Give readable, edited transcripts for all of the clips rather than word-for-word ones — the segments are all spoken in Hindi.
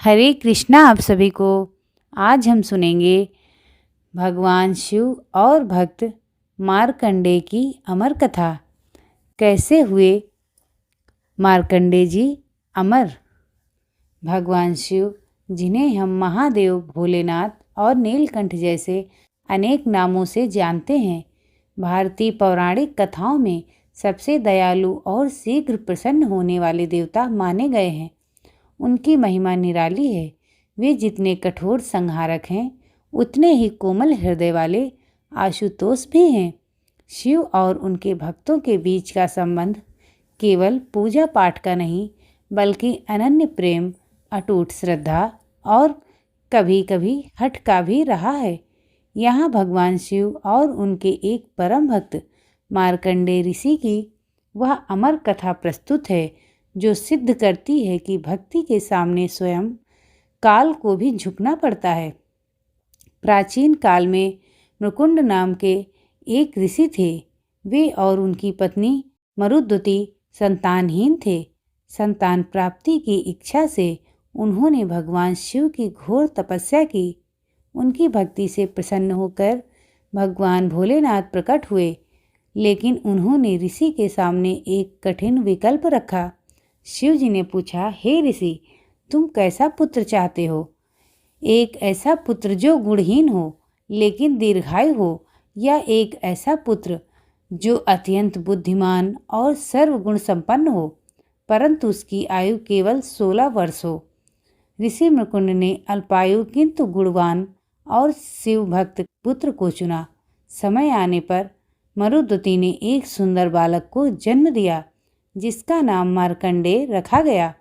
हरे कृष्णा आप सभी को। आज हम सुनेंगे भगवान शिव और भक्त मार्कंडेय की अमर कथा। कैसे हुए मार्कंडेय जी अमर? भगवान शिव, जिन्हें हम महादेव, भोलेनाथ और नीलकंठ जैसे अनेक नामों से जानते हैं, भारतीय पौराणिक कथाओं में सबसे दयालु और शीघ्र प्रसन्न होने वाले देवता माने गए हैं। उनकी महिमा निराली है। वे जितने कठोर संहारक हैं, उतने ही कोमल हृदय वाले आशुतोष भी हैं। शिव और उनके भक्तों के बीच का संबंध केवल पूजा पाठ का नहीं, बल्कि अनन्य प्रेम, अटूट श्रद्धा और कभी कभी हठ का भी रहा है। यहाँ भगवान शिव और उनके एक परम भक्त मार्कंडेय ऋषि की वह अमर कथा प्रस्तुत है, जो सिद्ध करती है कि भक्ति के सामने स्वयं काल को भी झुकना पड़ता है। प्राचीन काल में मृकुंड नाम के एक ऋषि थे। वे और उनकी पत्नी मरुद्वती संतानहीन थे। संतान प्राप्ति की इच्छा से उन्होंने भगवान शिव की घोर तपस्या की। उनकी भक्ति से प्रसन्न होकर भगवान भोलेनाथ प्रकट हुए, लेकिन उन्होंने ऋषि के सामने एक कठिन विकल्प रखा। शिव जी ने पूछा, हे ऋषि, तुम कैसा पुत्र चाहते हो? एक ऐसा पुत्र जो गुणहीन हो लेकिन दीर्घायु हो, या एक ऐसा पुत्र जो अत्यंत बुद्धिमान और सर्वगुण संपन्न हो, परंतु उसकी आयु केवल 16 वर्ष हो? ऋषि मृकुंड ने अल्पायु किंतु गुणवान और शिव भक्त पुत्र को चुना। समय आने पर मरुद्वती ने एक सुंदर बालक को जन्म दिया, जिसका नाम मार्कंडेय रखा गया।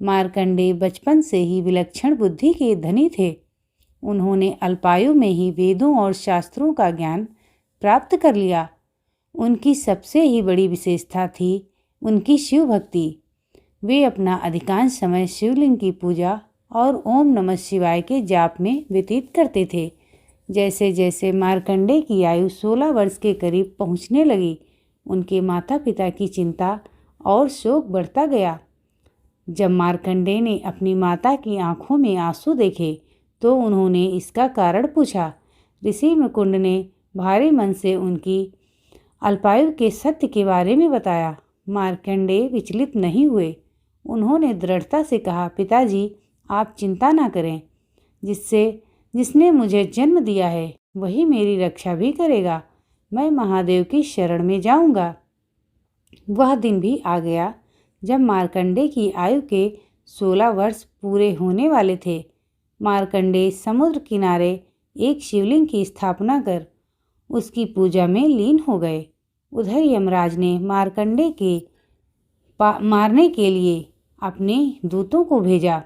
मार्कंडेय बचपन से ही विलक्षण बुद्धि के धनी थे। उन्होंने अल्पायु में ही वेदों और शास्त्रों का ज्ञान प्राप्त कर लिया। उनकी सबसे ही बड़ी विशेषता थी उनकी शिव भक्ति। वे अपना अधिकांश समय शिवलिंग की पूजा और ओम नमः शिवाय के जाप में व्यतीत करते थे। जैसे जैसे मार्कंडेय की आयु 16 वर्ष के करीब पहुंचने लगी, उनके माता पिता की चिंता और शोक बढ़ता गया। जब मार्कंडेय ने अपनी माता की आंखों में आंसू देखे, तो उन्होंने इसका कारण पूछा। ऋषि मृकुंड ने भारी मन से उनकी अल्पायु के सत्य के बारे में बताया। मार्कंडेय विचलित नहीं हुए। उन्होंने दृढ़ता से कहा, पिताजी, आप चिंता ना करें। जिसने मुझे जन्म दिया है, वही मेरी रक्षा भी करेगा। मैं महादेव की शरण में जाऊंगा। वह दिन भी आ गया जब मार्कंडेय की आयु के 16 वर्ष पूरे होने वाले थे। मार्कंडेय समुद्र किनारे एक शिवलिंग की स्थापना कर उसकी पूजा में लीन हो गए। उधर यमराज ने मार्कंडेय के मारने के लिए अपने दूतों को भेजा।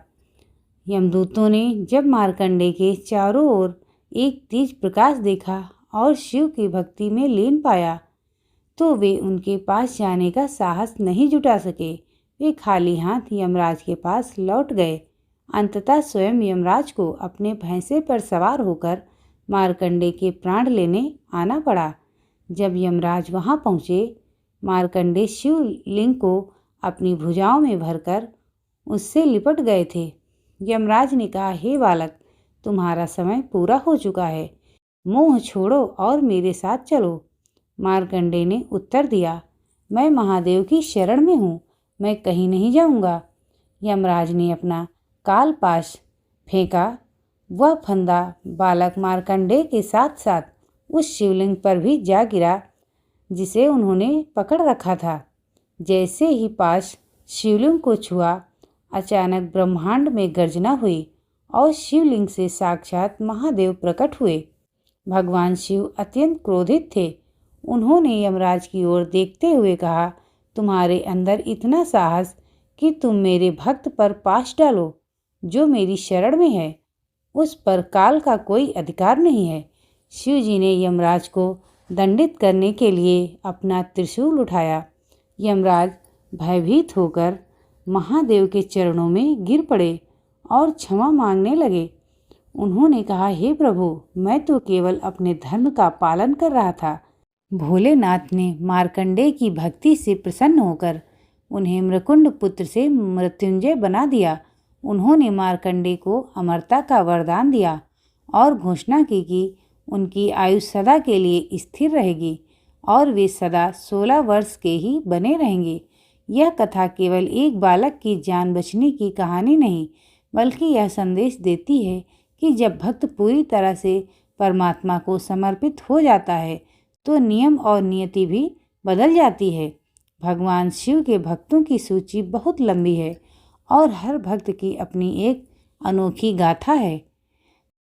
यमदूतों ने जब मार्कंडेय के चारों ओर एक तेज प्रकाश देखा और शिव की भक्ति में लीन पाया, तो वे उनके पास जाने का साहस नहीं जुटा सके। वे खाली हाथ यमराज के पास लौट गए। अंततः स्वयं यमराज को अपने भैंसे पर सवार होकर मार्कंडेय के प्राण लेने आना पड़ा। जब यमराज वहां पहुंचे, मार्कंडेय शिवलिंग को अपनी भुजाओं में भरकर उससे लिपट गए थे। यमराज ने कहा, हे बालक, तुम्हारा समय पूरा हो चुका है। मोह छोड़ो और मेरे साथ चलो। मार्कंडेय ने उत्तर दिया, मैं महादेव की शरण में हूँ, मैं कहीं नहीं जाऊंगा। यमराज ने अपना कालपाश फेंका। वह फंदा बालक मार्कंडेय के साथ साथ उस शिवलिंग पर भी जा गिरा जिसे उन्होंने पकड़ रखा था। जैसे ही पाश शिवलिंग को छुआ, अचानक ब्रह्मांड में गर्जना हुई और शिवलिंग से साक्षात महादेव प्रकट हुए। भगवान शिव अत्यंत क्रोधित थे। उन्होंने यमराज की ओर देखते हुए कहा, तुम्हारे अंदर इतना साहस कि तुम मेरे भक्त पर पाश डालो जो मेरी शरण में है। उस पर काल का कोई अधिकार नहीं है। शिव जी ने यमराज को दंडित करने के लिए अपना त्रिशूल उठाया। यमराज भयभीत होकर महादेव के चरणों में गिर पड़े और क्षमा मांगने लगे। उन्होंने कहा, हे प्रभु, मैं तो केवल अपने धर्म का पालन कर रहा था। भोलेनाथ ने मार्कंडेय की भक्ति से प्रसन्न होकर उन्हें मृकुंड पुत्र से मृत्युंजय बना दिया। उन्होंने मार्कंडे को अमरता का वरदान दिया और घोषणा की कि उनकी आयु सदा के लिए स्थिर रहेगी और वे सदा 16 वर्ष के ही बने रहेंगे। यह कथा केवल एक बालक की जान बचने की कहानी नहीं, बल्कि यह संदेश देती है कि जब भक्त पूरी तरह से परमात्मा को समर्पित हो जाता है तो नियम और नियति भी बदल जाती है। भगवान शिव के भक्तों की सूची बहुत लंबी है और हर भक्त की अपनी एक अनोखी गाथा है।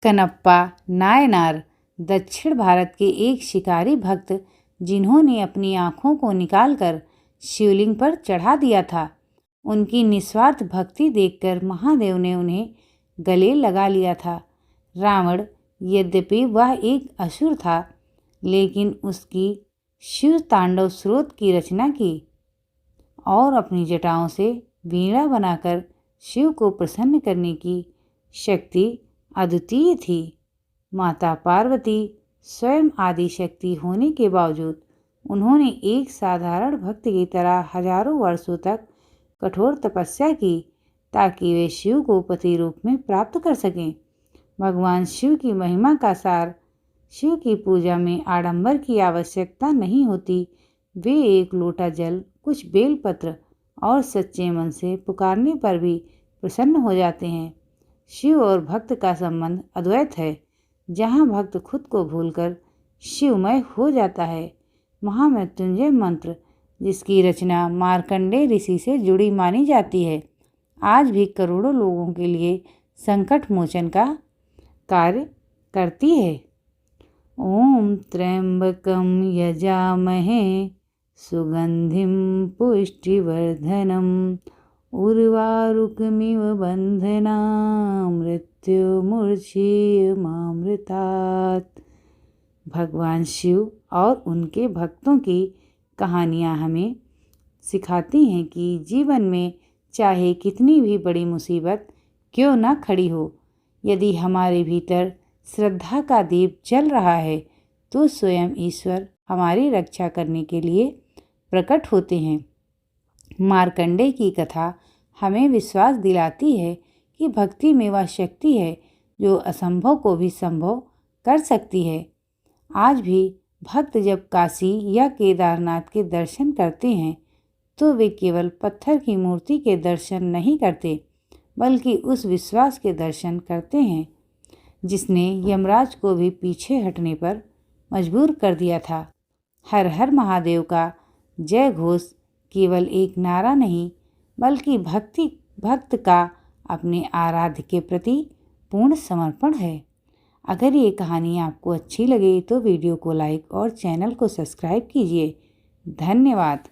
कनप्पा नायनार दक्षिण भारत के एक शिकारी भक्त जिन्होंने अपनी आँखों को निकालकर शिवलिंग पर चढ़ा दिया था। उनकी निस्वार्थ भक्ति देखकर महादेव ने उन्हें गले लगा लिया था। रावण, यद्यपि वह एक असुर था, लेकिन उसकी शिव तांडव स्रोत की रचना की और अपनी जटाओं से वीणा बनाकर शिव को प्रसन्न करने की शक्ति अद्वितीय थी। माता पार्वती स्वयं आदि शक्ति होने के बावजूद उन्होंने एक साधारण भक्त की तरह हजारों वर्षों तक कठोर तपस्या की ताकि वे शिव को पति रूप में प्राप्त कर सकें। भगवान शिव की महिमा का सार, शिव की पूजा में आडंबर की आवश्यकता नहीं होती। वे एक लोटा जल, कुछ बेलपत्र और सच्चे मन से पुकारने पर भी प्रसन्न हो जाते हैं। शिव और भक्त का संबंध अद्वैत है, जहाँ भक्त खुद को भूलकर शिवमय हो जाता है। महामृत्युंजय मंत्र, जिसकी रचना मार्कंडेय ऋषि से जुड़ी मानी जाती है, आज भी करोड़ों लोगों के लिए संकट मोचन का कार्य करती है। ओम त्र्यंबकं यजामहे सुगंधिं पुष्टिवर्धनम् उर्वारुकमिव बंधनान् मृत्युर्मुक्षीयमामृतात्। भगवान शिव और उनके भक्तों की कहानियाँ हमें सिखाती हैं कि जीवन में चाहे कितनी भी बड़ी मुसीबत क्यों न खड़ी हो, यदि हमारे भीतर श्रद्धा का दीप जल रहा है तो स्वयं ईश्वर हमारी रक्षा करने के लिए प्रकट होते हैं। मार्कंडेय की कथा हमें विश्वास दिलाती है कि भक्ति में वह शक्ति है जो असंभव को भी संभव कर सकती है। आज भी भक्त जब काशी या केदारनाथ के दर्शन करते हैं तो वे केवल पत्थर की मूर्ति के दर्शन नहीं करते, बल्कि उस विश्वास के दर्शन करते हैं जिसने यमराज को भी पीछे हटने पर मजबूर कर दिया था। हर हर महादेव का जय घोष केवल एक नारा नहीं, बल्कि भक्त का अपने आराध्य के प्रति पूर्ण समर्पण है। अगर ये कहानी आपको अच्छी लगे तो वीडियो को लाइक और चैनल को सब्सक्राइब कीजिए। धन्यवाद।